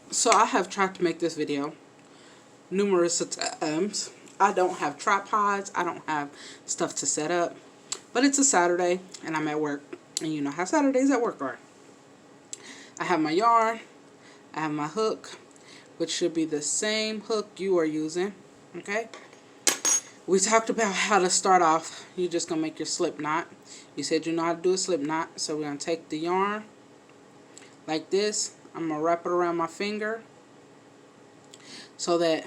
So I have tried to make this video numerous times. I don't have tripods. I don't have stuff to set up. But it's a Saturday and I'm at work. And you know how Saturdays at work are. I have my yarn. I have my hook, which should be the same hook you are using. Okay? We talked about how to start off. You're just going to make your slip knot. You said you know how to do a slip knot. So we're going to take the yarn like this. I'm going to wrap it around my finger so that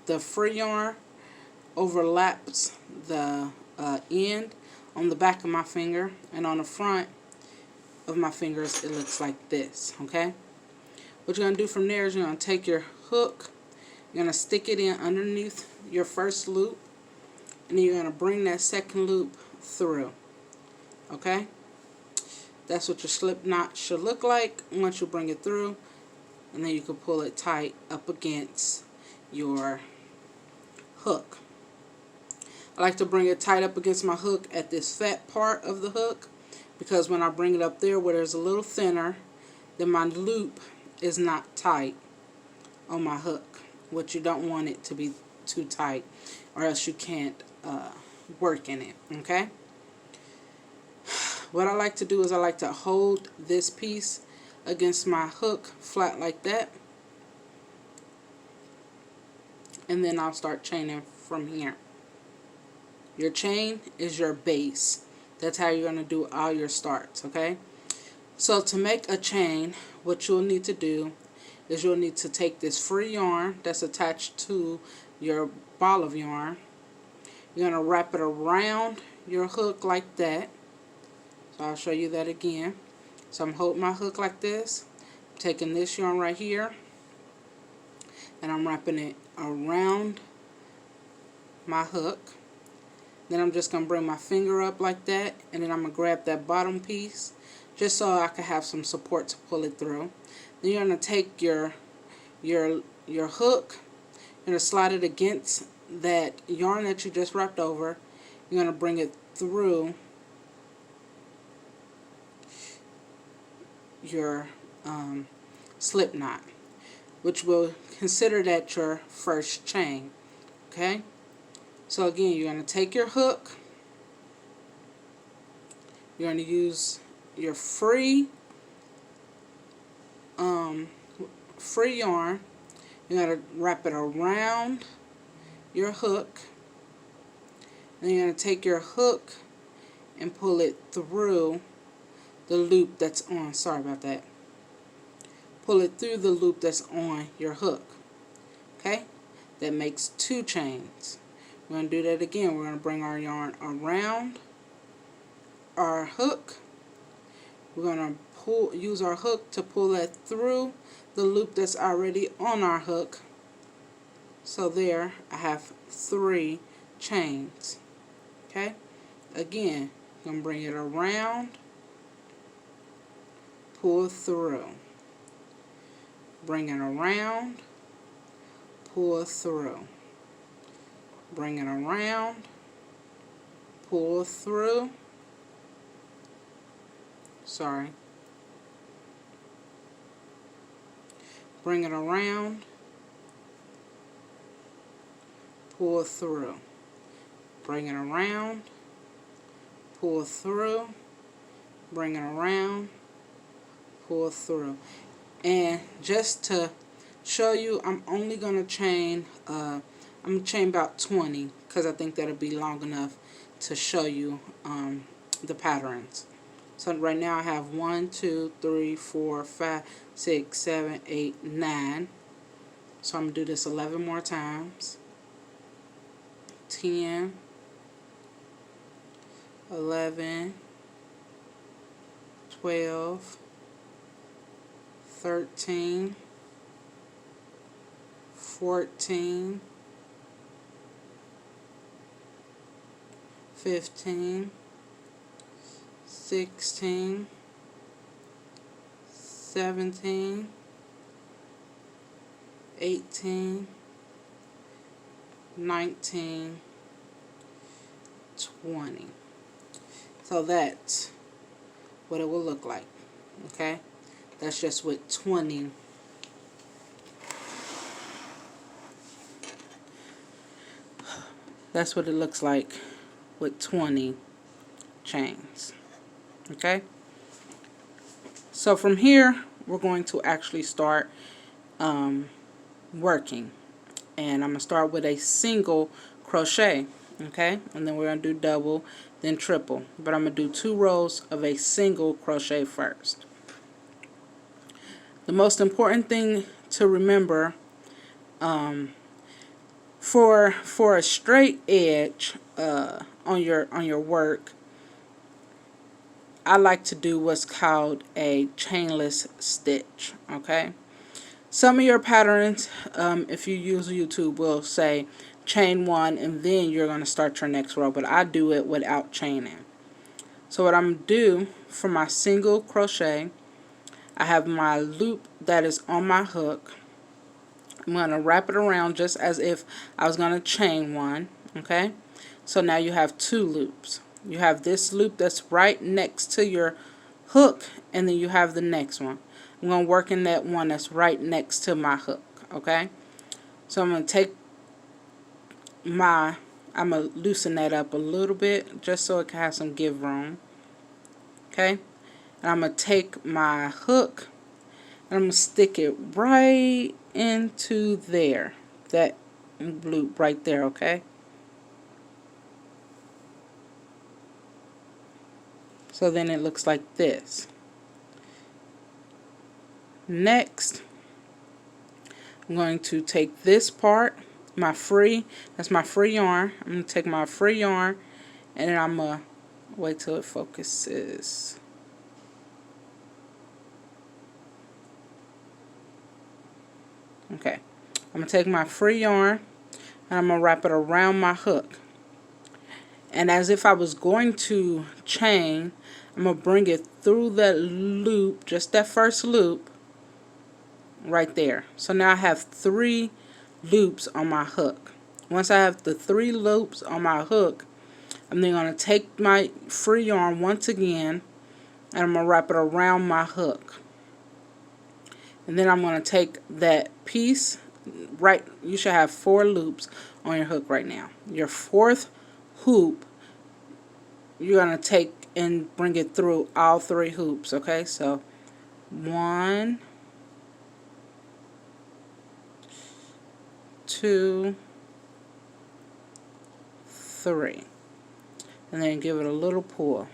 the free yarn overlaps the end on the back of my finger, and on the front of my fingers it looks like this. Okay, what you're going to do from there is you're going to take your hook, you're going to stick it in underneath your first loop, and then you're going to bring that second loop through. Okay, that's what your slip knot should look like once you bring it through, and then you can pull it tight up against your hook. I like to bring it tight up against my hook at this fat part of the hook, because when I bring it up there where there's a little thinner, then my loop is not tight on my hook, which you don't want it to be too tight, or else you can't work in it. Okay, what I like to do is I like to hold this piece against my hook flat like that, and then I'll start chaining from here. Your chain is your base. That's how you're going to do all your starts. Okay, so to make a chain, what you'll need to do is you'll need to take this free yarn that's attached to your ball of yarn. You're going to wrap it around your hook like that. So I'll show you that again. So I'm holding my hook like this, I'm taking this yarn right here, and I'm wrapping it around my hook. Then I'm just going to bring my finger up like that, and then I'm going to grab that bottom piece just so I can have some support to pull it through. Then you're going to take your hook, you're going to slide it against that yarn that you just wrapped over. You're going to bring it through your slip knot, which will consider that your first chain. Okay, so again, you're going to take your hook, you're going to use your free yarn, you're going to wrap it around your hook, and you're going to take your hook and pull it through the loop that's on, sorry about that, pull it through the loop that's on your hook. Okay, that makes 2 chains. We're going to do that again. We're going to bring our yarn around our hook. We're going to use our hook to pull that through the loop that's already on our hook. So there I have 3 chains. Okay, again, I'm going to bring it around, pull through, bring it around, pull through, bring it around, pull through, sorry, bring it around, pull through, bring it around, pull through, bring it around, pull through. And just to show you, I'm only going to chain I'm going to chain about 20, because I think that'll be long enough to show you the patterns. So right now I have 1, 2, 3, 4, 5, 6, 7, 8, 9. So I'm going to do this 11 more times. 10, 11, 12, 13, 14, 15, 16, 17, 18, 19, 20. So that's what it will look like. Okay, that's just with 20 That's what it looks like with 20 chains. Okay, so from here we're going to actually start working, and I'm going to start with a single crochet. Okay, and then we're going to do double, then triple, but I'm going to do 2 rows of a single crochet first. The most important thing to remember, for a straight edge on your work, I like to do what's called a chainless stitch. Okay, some of your patterns, if you use YouTube, will say chain 1 and then you're going to start your next row, but I do it without chaining. So what I'm going to do for my single crochet, I have my loop that is on my hook. I'm going to wrap it around just as if I was going to chain 1. Okay, so now you have 2 loops. You have this loop that's right next to your hook, and then you have the next one. I'm going to work in that one that's right next to my hook. Okay, so I'm going to take I'm going to loosen that up a little bit just so it can have some give room. Okay, and I'm going to take my hook and I'm going to stick it right into there, that loop right there. Okay, so then it looks like this. Next, I'm going to take this part, that's my free yarn. I'm going to take my free yarn, and then I'm going to wait till it focuses. Okay, I'm going to take my free yarn and I'm going to wrap it around my hook. And as if I was going to chain, I'm going to bring it through that loop, just that first loop right there. So now I have 3 loops on my hook. Once I have the 3 loops on my hook, I'm then going to take my free yarn once again and I'm going to wrap it around my hook. And then I'm going to take that piece, right, you should have 4 loops on your hook right now. Your 4th hoop, you're going to take and bring it through all 3 hoops. Okay, so 1, 2, 3, and then give it a little pull.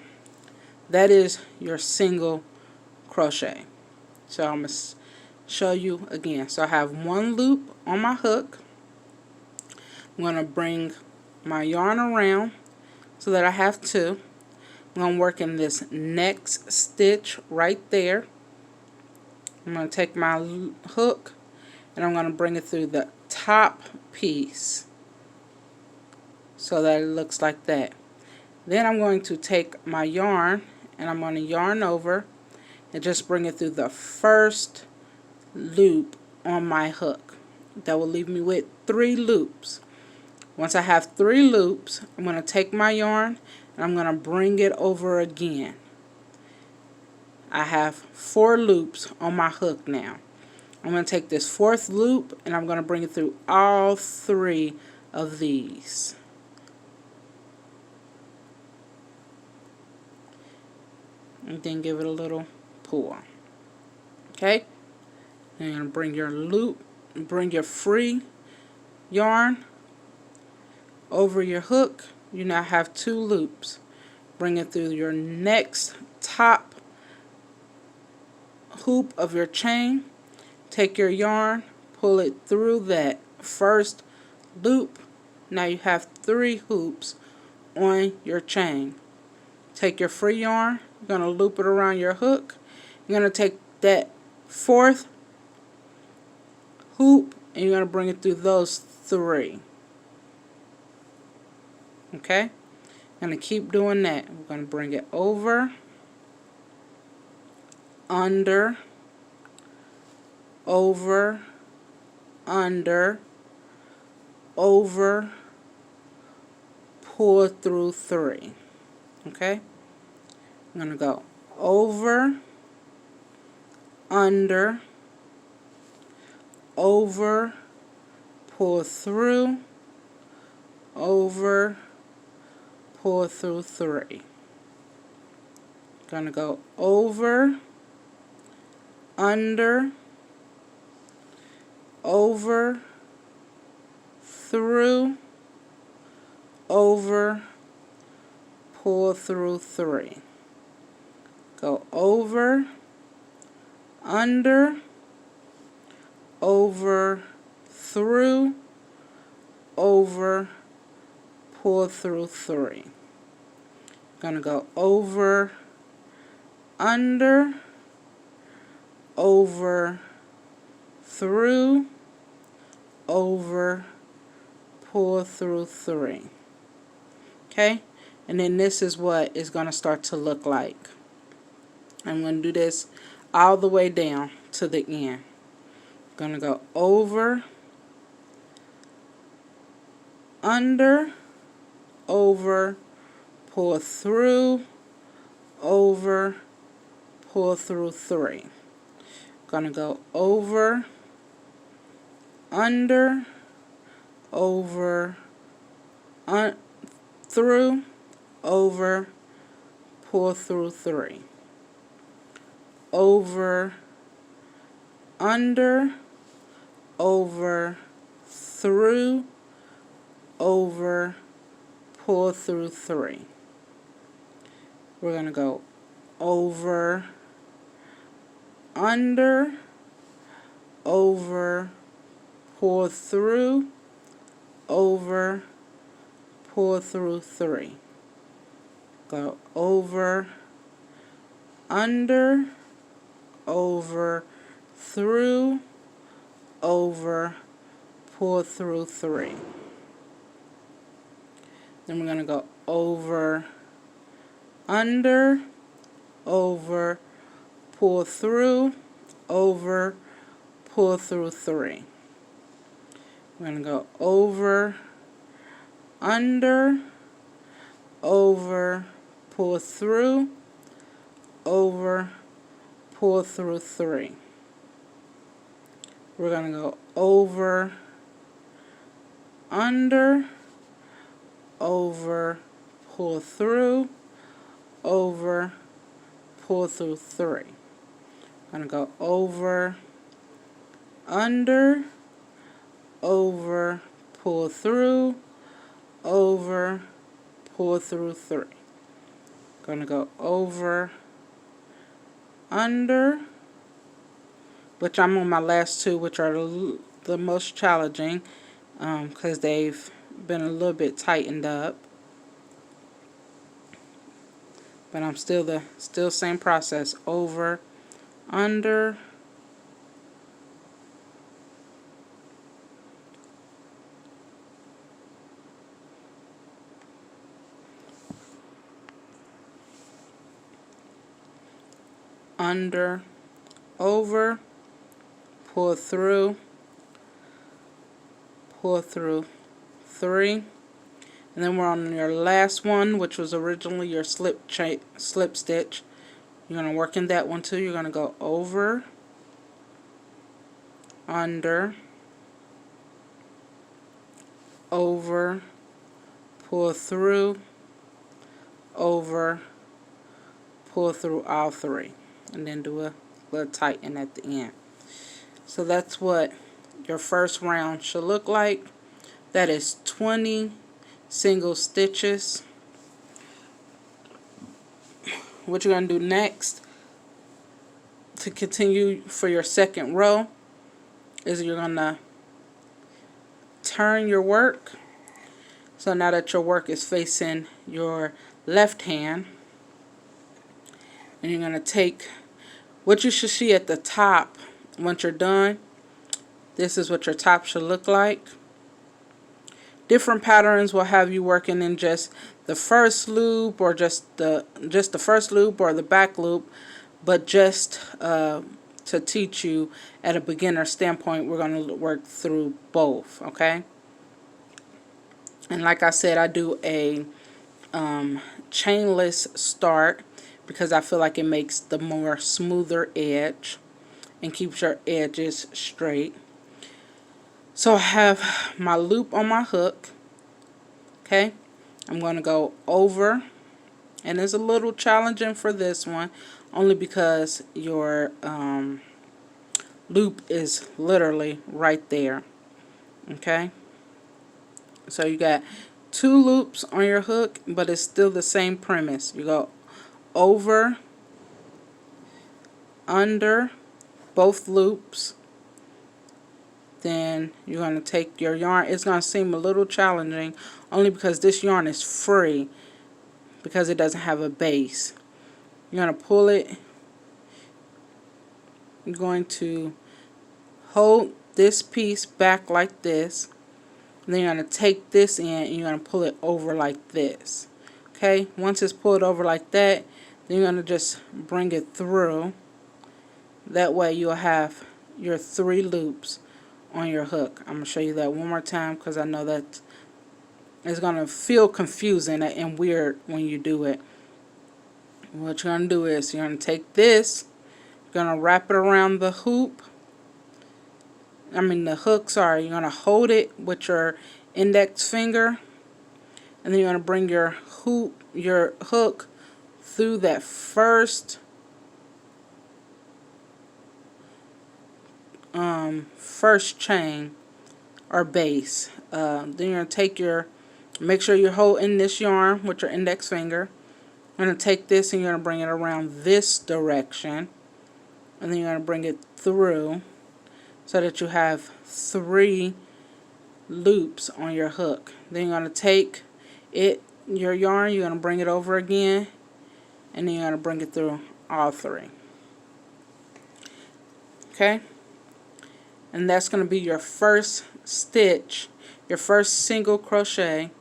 That is your single crochet. So I'm going to show you again. So I have 1 loop on my hook. I'm going to bring my yarn around so that I have 2. I'm going to work in this next stitch right there. I'm going to take my hook and I'm going to bring it through the top piece so that it looks like that. Then I'm going to take my yarn and I'm going to yarn over and just bring it through the first loop on my hook. That will leave me with 3 loops. Once I have 3 loops, I'm going to take my yarn and I'm going to bring it over again. I have 4 loops on my hook now. I'm going to take this 4th loop and I'm going to bring it through all 3 of these. And then give it a little pull. Okay? And bring your loop, bring your free yarn over your hook. You now have 2 loops. Bring it through your next top hoop of your chain. Take your yarn, pull it through that first loop. Now you have 3 hoops on your chain. Take your free yarn, you're going to loop it around your hook. You're going to take that 4th hoop and you're going to bring it through those 3. Okay? I'm going to keep doing that. We're going to bring it over, under, over, under, over, pull through 3. Okay? I'm going to go over, under, over, pull through, over, pull through 3. Gonna go over, under, over, through, over, pull through 3. Go over, under, over, through, over, pull through 3. Gonna go over, under, over, through, over, pull through 3. Okay, and then this is what it's going to start to look like. I'm going to do this all the way down to the end. I'm going to go over, under, over, pull through, over, pull through 3. Going to go over, under, over, through, over, pull through 3. Over, under, over, through, over, pull through 3. We're going to go over, under, over, pull through, over, pull through 3. Go over, under, over, through, over, pull through 3. Then we're going to go over, under, over, pull through, over, pull through 3. We're going to go over, under, over, pull through, over, pull through 3. We're going to go over, under, over, pull through, over, pull through 3. I'm going to go over, under, over, pull through, over, pull through 3. Going to go over, under, which I'm on my last two, which are the most challenging because they've been a little bit tightened up. But I'm still same process. Over, under, under, over, pull through 3, and then we're on your last one, which was originally your slip stitch. You're going to work in that one too. You're going to go over, under, over, pull through, over, pull through all 3, and then do a little tighten at the end. So that's what your first round should look like. That is 20 single stitches. What you're going to do next to continue for your second row is you're going to turn your work. So now that your work is facing your left hand, and you're going to take what you should see at the top once you're done. This is what your top should look like. Different patterns will have you working in just the first loop, or just the first loop, or the back loop, but just to teach you at a beginner standpoint, we're going to work through both, okay? And like I said, I do a chainless start because I feel like it makes the more smoother edge and keeps your edges straight. So I have my loop on my hook, Okay, I'm going to go over, and it's a little challenging for this one only because your loop is literally right there. Okay, so you got 2 loops on your hook, but it's still the same premise. You go over, under both loops, then you're going to take your yarn. It's going to seem a little challenging only because this yarn is free because it doesn't have a base. You're going to pull it. You're going to hold this piece back like this. And then you're going to take this in and you're going to pull it over like this. Okay, once it's pulled over like that, then you're going to just bring it through. That way you'll have your 3 loops on your hook. I'm going to show you that one more time because I know that it's going to feel confusing and weird when you do it. What you're going to do is you're going to take this, you're going to wrap it around the hoop. The hook, sorry. You're going to hold it with your index finger, and then you're going to bring your hook through that first chain or base. Then you're going to take make sure you're holding this yarn with your index finger. You're going to take this and you're going to bring it around this direction, and then you're going to bring it through so that you have 3 loops on your hook. Then you're going to take your yarn, you're going to bring it over again, and then you're going to bring it through all 3. Okay? And that's going to be your first stitch, your first single crochet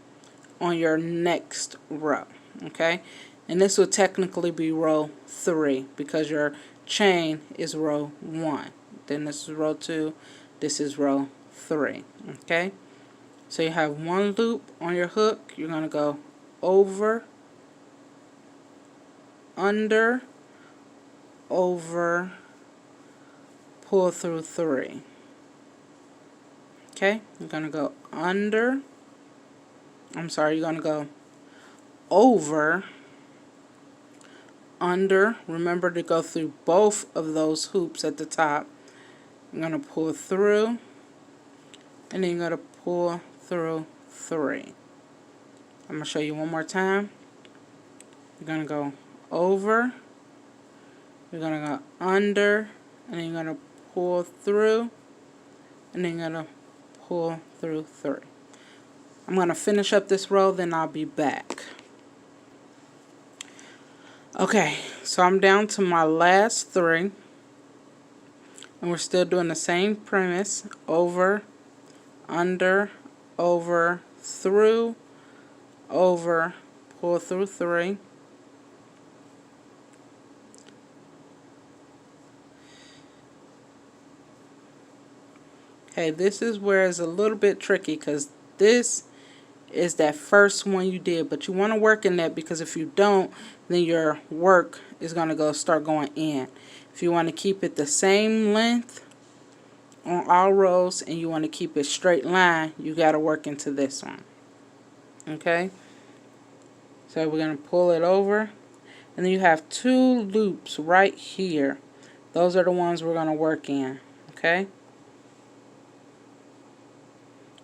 on your next row. Okay? And this will technically be row 3 because your chain is row 1. Then this is row 2, this is row 3. Okay? So you have 1 loop on your hook. You're going to go over, under, over, pull through 3. Okay? You're going to go under, you're going to go over, under. Remember to go through both of those hoops at the top. You're going to pull through, and then you're going to pull through 3. I'm going to show you one more time. You're going to go over, you're going to go under, and then you're going to pull through, and then you're going to pull through 3. I'm going to finish up this row, then I'll be back. Okay, so I'm down to my last 3. And we're still doing the same premise. Over, under, over, through, over, pull through 3. Okay, this is where it's a little bit tricky because this is that first one you did, but you want to work in that because if you don't, then your work is going to start going in. If you want to keep it the same length on all rows and you want to keep it straight line, you got to work into this one. Okay? So we're going to pull it over, and then you have 2 loops right here. Those are the ones we're going to work in. Okay?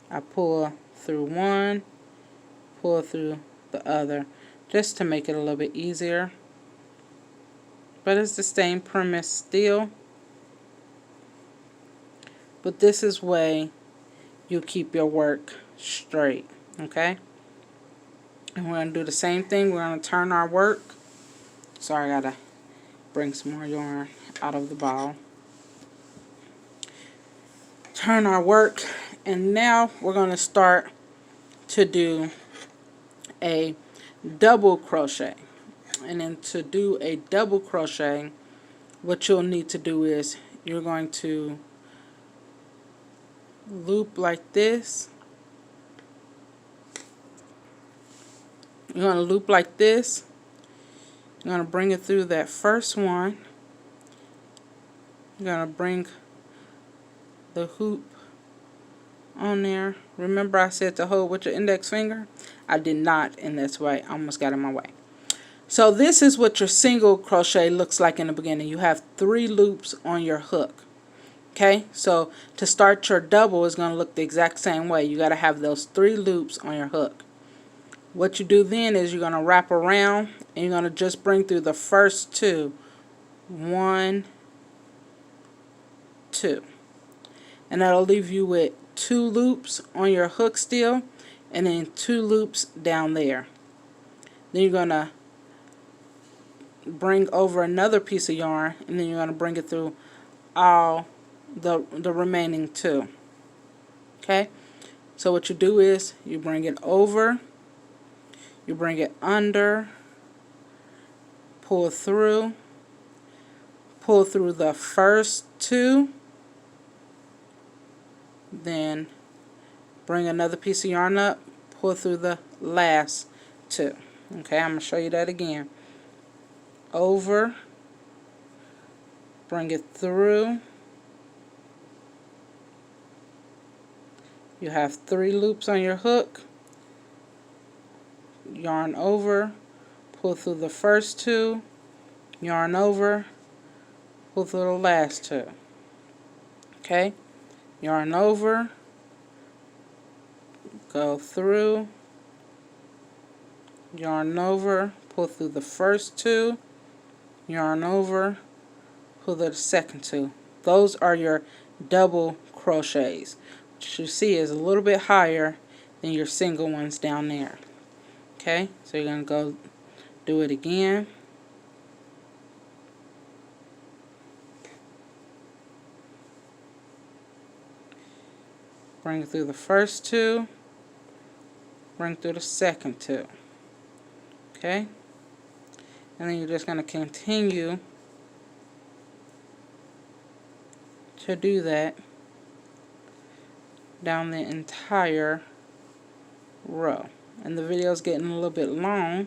I pull through one, pull through the other, just to make it a little bit easier. But it's the same premise still. But this is way you keep your work straight. Okay? And we're going to do the same thing. We're going to turn our work. Sorry, I got to bring some more yarn out of the ball. Turn our work. And now we're going to start to do a double crochet. And then to do a double crochet, what you'll need to do is you're going to loop like this. You're going to loop like this. You're going to bring it through that first one. You're going to bring the hoop on there. Remember I said to hold with your index finger? I did not, and that's why I almost got in my way. So this is what your single crochet looks like in the beginning. You have 3 loops on your hook. Okay, so to start your double is going to look the exact same way. You got to have those 3 loops on your hook. What you do then is you're going to wrap around and you're going to just bring through the first 2. 1, 2. And that'll leave you with 2 loops on your hook still, and then 2 loops down there. Then you're going to bring over another piece of yarn, and then you're going to bring it through all the remaining 2. Okay, so what you do is you bring it over, you bring it under, pull through the first 2, then bring another piece of yarn up, pull through the last 2. Okay, I'm going to show you that again. Over, bring it through. You have 3 loops on your hook, yarn over, pull through the first 2, yarn over, pull through the last 2. Okay, yarn over, go through, yarn over, pull through the first 2, yarn over, pull through the second 2. Those are your double crochets. What you see is a little bit higher than your single ones down there. Okay, so you're going to go do it again. Bring it through the first 2, bring through the second 2. Okay, and then you're just going to continue to do that down the entire row. And the video is getting a little bit long,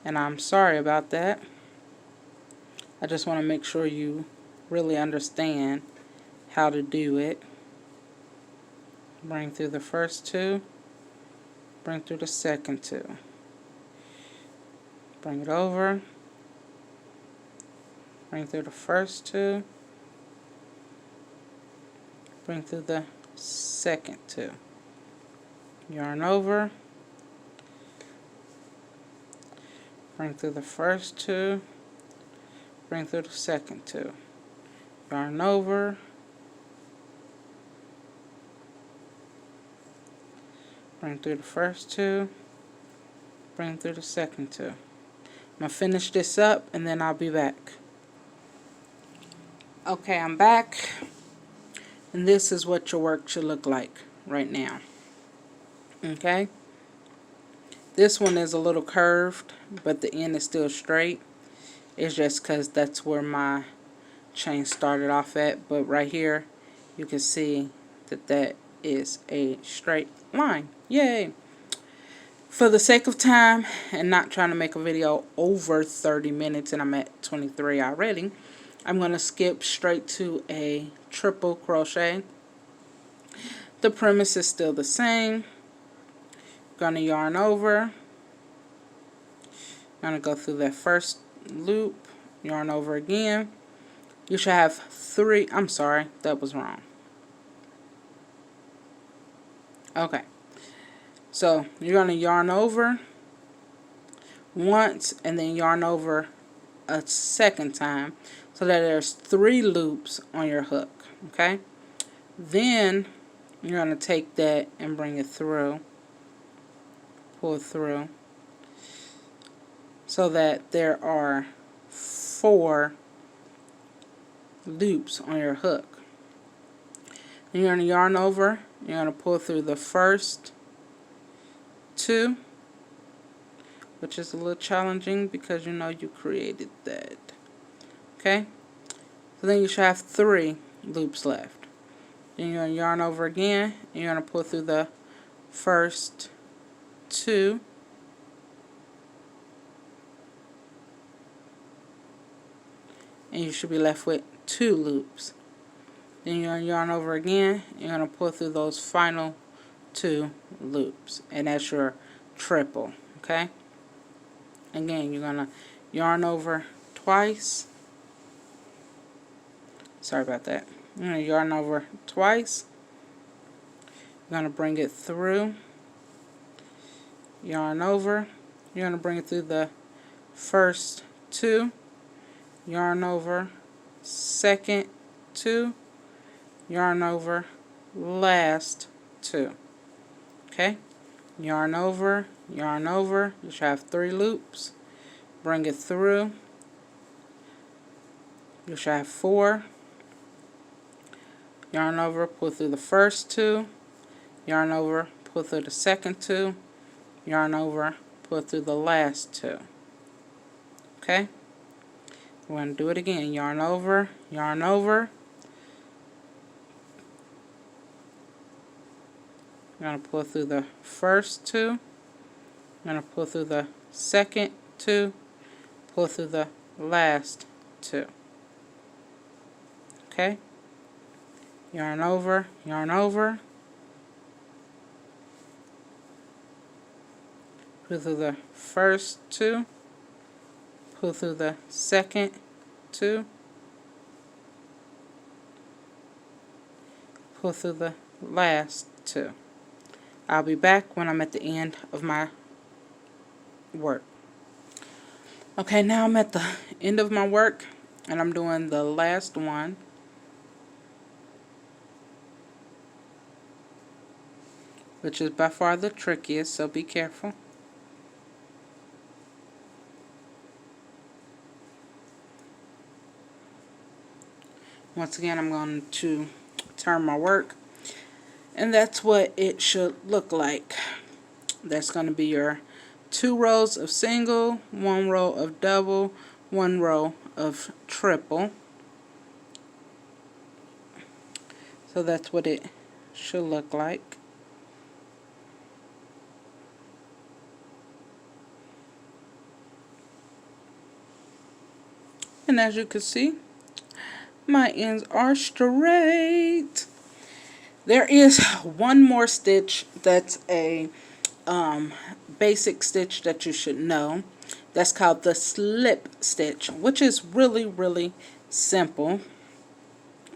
and I'm sorry about that. I just want to make sure you really understand how to do it. Bring through the first 2, bring through the second 2, bring it over, bring through the first 2, bring through the second 2, yarn over, bring through the first 2, bring through the second 2, yarn over, bring through the first 2, bring through the second 2. I'm going to finish this up and then I'll be back. Okay, I'm back, and this is what your work should look like right now. Okay, this one is a little curved, but the end is still straight. It's just because that's where my chain started off at, but right here you can see that that is a straight line. Yay! For the sake of time and not trying to make a video over 30 minutes, and I'm at 23 already, I'm going to skip straight to a triple crochet. The premise is still the same. Going to yarn over, going to go through that first loop, yarn over again. You should have 3, I'm sorry, that was wrong. Okay, so you're going to yarn over once and then yarn over a second time, so that there's 3 loops on your hook. Okay, then you're going to take that and bring it through, pull through, so that there are 4 loops on your hook. Then you're going to yarn over, you're going to pull through the first 2, which is a little challenging because you know you created that. Okay, so then you should have 3 loops left. Then you're going to yarn over again, and you're going to pull through the first 2, and you should be left with 2 loops. Then you're going to yarn over again, you're going to pull through those final 2 loops, and that's your triple. Okay, again, you're gonna yarn over twice. Sorry about that. You're gonna yarn over twice. You're gonna bring it through, yarn over. You're gonna bring it through the first two, yarn over, second two, yarn over, last two. Okay, yarn over, yarn over. You should have 3 loops. Bring it through. You should have 4. Yarn over, pull through the first 2, yarn over, pull through the second 2, yarn over, pull through the last 2. Okay, we're going to do it again. Yarn over, yarn over. You're going to pull through the first 2, you're going to pull through the second 2, pull through the last 2. Okay, yarn over, yarn over. Pull through the first 2, pull through the second 2, pull through the last 2. I'll be back when I'm at the end of my work. Okay, now I'm at the end of my work and I'm doing the last one. Which is by far the trickiest, so be careful. Once again, I'm going to turn my work, and that's what it should look like. That's going to be your 2 rows of single, 1 row of double, 1 row of triple. So that's what it should look like. And as you can see, my ends are straight. There is one more stitch that's a basic stitch that you should know. That's called the slip stitch, which is really simple.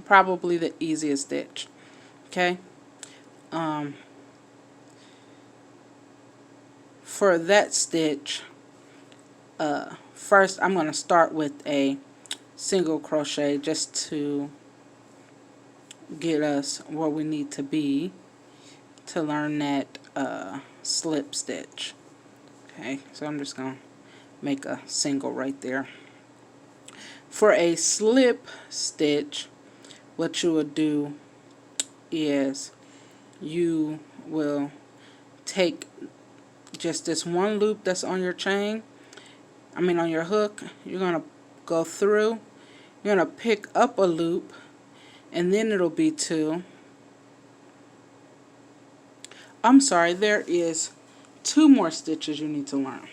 Probably the easiest stitch. Okay. For that stitch, first I'm going to start with a single crochet just to get us where we need to be to learn that slip stitch. Okay, so I'm just going to make a single right there. For a slip stitch, what you will do is you will take just this one loop that's on your chain, on your hook. You're going to go through, you're going to pick up a loop, and then it'll be 2. I'm sorry, there is 2 more stitches you need to learn.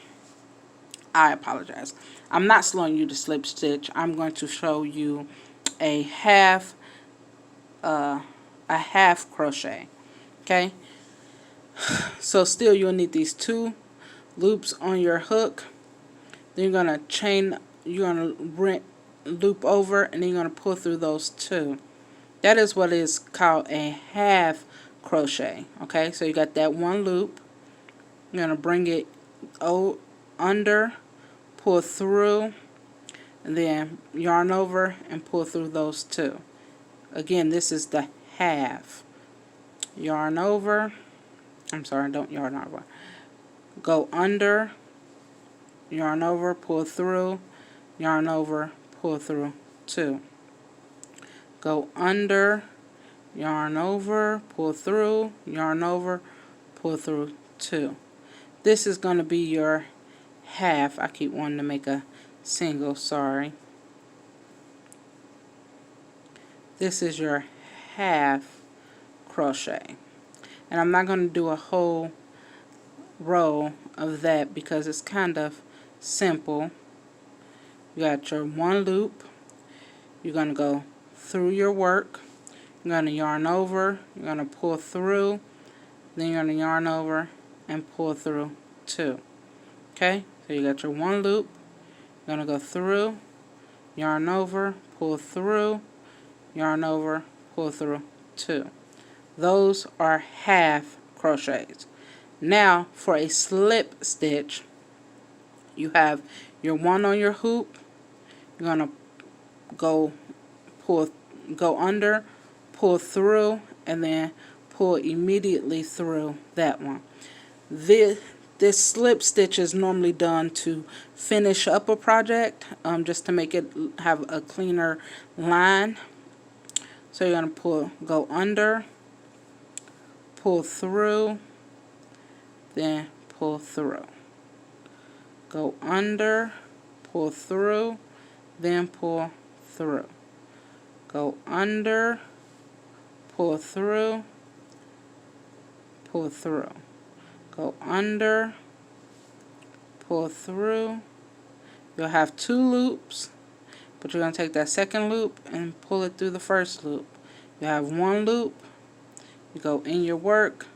I apologize. I'm not slowing you to slip stitch. I'm going to show you a half crochet. Okay, so still you'll need these 2 loops on your hook. Then you're going to chain, you're going to loop over, and then you're going to pull through those 2. That is what is called a half crochet. Okay, so you got that 1 loop. You're going to bring it under, pull through, and then yarn over and pull through those 2. Again, this is the half. Yarn over. I'm sorry, don't yarn over. Go under, yarn over, pull through, yarn over, pull through 2. Go under, yarn over, pull through, yarn over, pull through 2. This is going to be your half. I keep wanting to make a single, sorry. This is your half crochet. And I'm not going to do a whole row of that because it's kind of simple. You got your 1 loop. You're going to go through your work. You're going to yarn over. You're going to pull through. Then you're going to yarn over and pull through 2. Okay, so you got your 1 loop. You're going to go through, yarn over, pull through, yarn over, pull through 2. Those are half crochets. Now for a slip stitch, you have your 1 on your hoop. You're going to go under, pull through, and then pull immediately through that one. This slip stitch is normally done to finish up a project, just to make it have a cleaner line. So you're going to go under, pull through, then pull through. Go under, pull through, then pull through. Go under, pull through, pull through. Go under, pull through. You'll have 2 loops, but you're going to take that second loop and pull it through the first loop. You have 1 loop. You go in your work,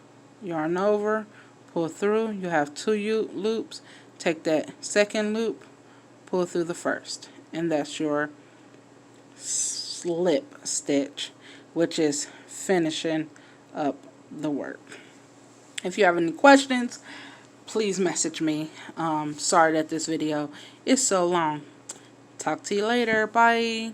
yarn over, pull through. You have 2 loops. Take that second loop, pull through the first, and that's your slip stitch, which is finishing up the work. If you have any questions, please message me. Sorry that this video is so long. Talk to you later. Bye.